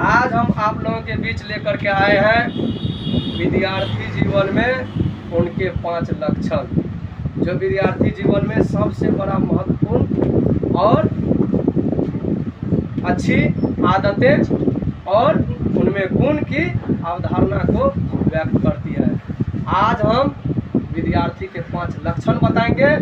आज हम आप लोगों के बीच लेकर के आए हैं विद्यार्थी जीवन में उनके 5 लक्षण, जो विद्यार्थी जीवन में सबसे बड़ा महत्वपूर्ण और अच्छी आदतें और उनमें गुण की अवधारणा को व्यक्त करती है। आज हम विद्यार्थी के 5 लक्षण बताएंगे,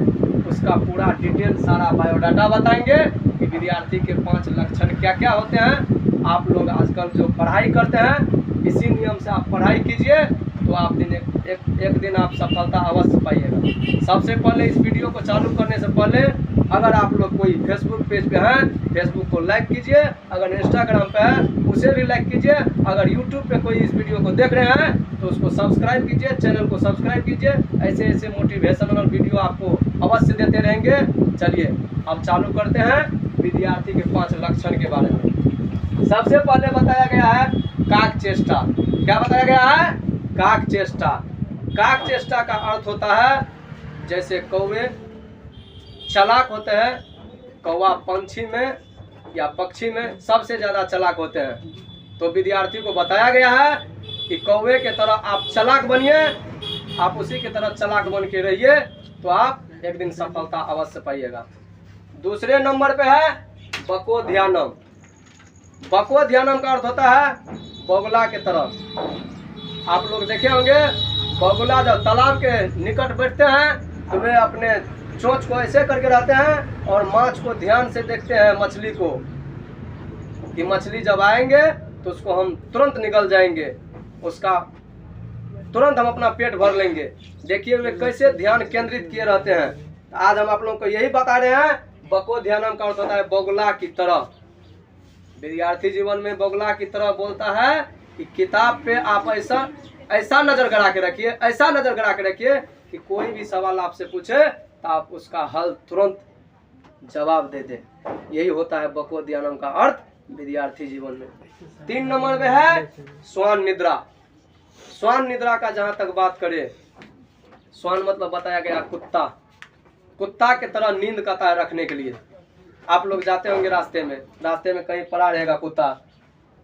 उसका पूरा डिटेल सारा बायोडाटा बताएंगे कि विद्यार्थी के 5 लक्षण क्या क्या होते हैं। आप लोग आजकल जो पढ़ाई करते हैं, इसी नियम से आप पढ़ाई कीजिए तो आप एक दिन आप सफलता अवश्य पाइएगा। सबसे पहले इस वीडियो को चालू करने से पहले अगर आप लोग कोई फेसबुक पेज पे हैं, फेसबुक को लाइक कीजिए। अगर इंस्टाग्राम पे है उसे भी लाइक कीजिए। अगर यूट्यूब पे कोई इस वीडियो को देख रहे हैं तो उसको सब्सक्राइब कीजिए, चैनल को सब्सक्राइब कीजिए। ऐसे ऐसे मोटिवेशनल वीडियो आपको अवश्य देते रहेंगे। चलिए अब चालू करते हैं विद्यार्थी के 5 लक्षण के बारे में। सबसे पहले बताया गया है काक चेष्टा। क्या बताया गया है? काक चेष्टा। काक चेष्टा का अर्थ होता है जैसे कौवे चालाक होते हैं, कौवा पंछी में या पक्षी में सबसे ज़्यादा चालाक होते हैं, तो विद्यार्थी को बताया गया है कि कौवे के तरह आप चालाक बनिए, आप उसी की तरह चालाक बन के रहिए तो आप एक दिन सफलता अवश्य पाइएगा। दूसरे नंबर पे है बको ध्यानम। बको ध्यानम का अर्थ होता है बगुला के तरह। आप लोग देखे होंगे बगुला जब तालाब के निकट बैठते हैं तो वे अपने चोंच को ऐसे करके रहते हैं और माछ को ध्यान से देखते हैं, मछली को, कि मछली जब आएंगे तो उसको हम तुरंत निकल जाएंगे, उसका तुरंत हम अपना पेट भर लेंगे। देखिए वे कैसे ध्यान केंद्रित किए रहते हैं। आज हम आप लोगों को यही बता रहे हैं, बको ध्यानम का अर्थ होता है बगुला की तरह। विद्यार्थी जीवन में बगुला की तरह बोलता है कि किताब पे आप ऐसा नजर गड़ा के रखिए, ऐसा नजर गड़ा के रखिए कि कोई भी सवाल आपसे पूछे तो आप उसका हल तुरंत जवाब दे दे। यही होता है बको ध्यानम का अर्थ विद्यार्थी जीवन में। 3 नंबर में है श्वान निद्रा। श्वान निद्रा का जहां तक बात करें, श्वान मतलब बताया गया कुत्ता। कुत्ता के तरह नींद का रखने के लिए आप लोग जाते होंगे रास्ते में कहीं पड़ा रहेगा कुत्ता,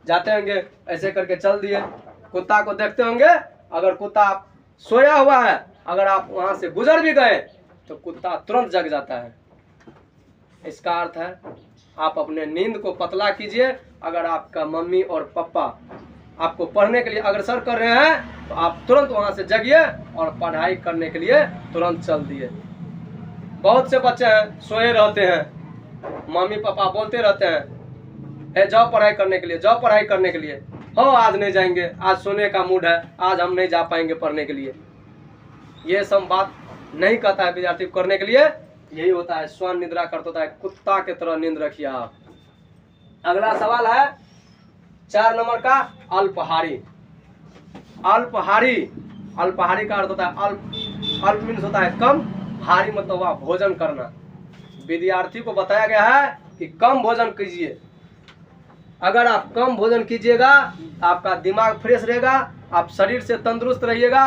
जाते होंगे ऐसे करके चल दिए, कुत्ता को देखते होंगे। अगर कुत्ता सोया हुआ है, अगर आप वहां से गुजर भी गए तो कुत्ता तुरंत जग जाता है। इसका अर्थ है आप अपने नींद को पतला कीजिए। अगर आपका मम्मी और पापा आपको पढ़ने के लिए अग्रसर कर रहे हैं तो आप तुरंत वहां से जगिए और पढ़ाई करने के लिए तुरंत चल दिए। बहुत से बच्चे हैं सोए रहते हैं, मम्मी पापा बोलते रहते हैं जाओ पढ़ाई करने के लिए, जाओ पढ़ाई करने के लिए। हो आज नहीं जाएंगे, आज सोने का मूड है, आज हम नहीं जा पाएंगे पढ़ने के लिए। ये सब बात नहीं कहता है विद्यार्थी को करने के लिए। यही होता है श्वान निद्रा करता होता है, कुत्ता के तरह नींद रखिए आप। अगला सवाल है 4 नंबर का अल्पहारी। अल्पहारी, अल्पहारी का अर्थ होता है अल्प मीन्स होता है कम, हारी मतलब वह भोजन करना। विद्यार्थी को बताया गया है कि कम भोजन कीजिए। अगर आप कम भोजन कीजिएगा आपका दिमाग फ्रेश रहेगा, आप शरीर से तंदुरुस्त रहिएगा।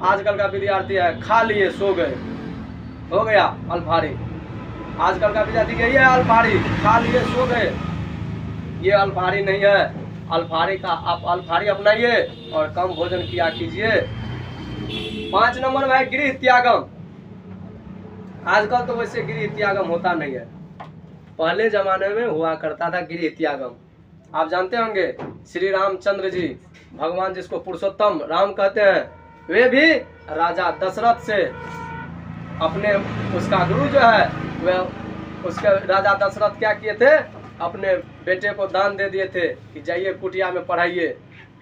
आजकल का विद्यार्थी है खा लिए सो गए, हो गया अल्पहारी। आजकल का विद्यार्थी यही है अल्पहारी, खा लिए सो गए। ये अल्पहारी नहीं है। अल्पहारी का आप अल्पहारी अपनाइए और कम भोजन किया कीजिए। 5 नंबर में है गृह त्यागम। आजकल तो वैसे गृह त्यागम होता नहीं है, पहले जमाने में हुआ करता था गृह त्यागम। आप जानते होंगे श्री रामचंद्र जी, भगवान जिसको पुरुषोत्तम राम कहते हैं, वे भी राजा दशरथ से अपने उसका गुरु जो है वह उसके राजा दशरथ क्या किए थे, अपने बेटे को दान दे दिए थे कि जाइए कुटिया में पढ़ाइए।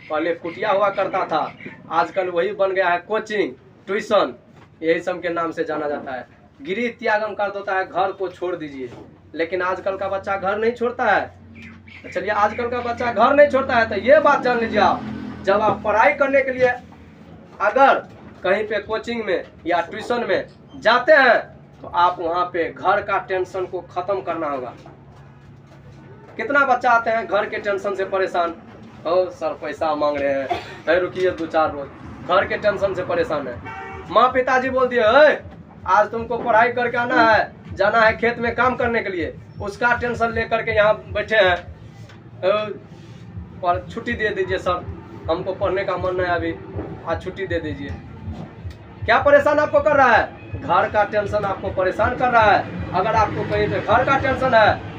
पहले कुटिया हुआ करता था, आजकल वही बन गया है कोचिंग, ट्यूशन, यही सब के नाम से जाना जाता है। गृह त्यागम का अर्थ होता है घर को छोड़ दीजिए। लेकिन आजकल का बच्चा घर नहीं छोड़ता है। तो चलिए आजकल का बच्चा घर नहीं छोड़ता है तो ये बात जान लीजिए आप, जब आप पढ़ाई करने के लिए अगर कहीं पे कोचिंग में या ट्यूशन में जाते हैं तो आप वहाँ पे घर का टेंशन को खत्म करना होगा। कितना बच्चा आते हैं घर के टेंशन से परेशान, ओ सर पैसा मांग रहे हैं, अरे रुकिए 2-4 रोज, घर के टेंशन से परेशान है। माँ पिताजी बोल दिए आज तुमको पढ़ाई करके आना है, जाना है खेत में काम करने के लिए, उसका टेंशन लेकर के यहाँ बैठे हैं। पर छुट्टी दे दीजिए सर, हमको पढ़ने का मन नहीं है अभी, आज छुट्टी दे दीजिए। क्या परेशान आपको कर रहा है? घर का टेंशन आपको परेशान कर रहा है। अगर आपको कहीं पे घर का टेंशन है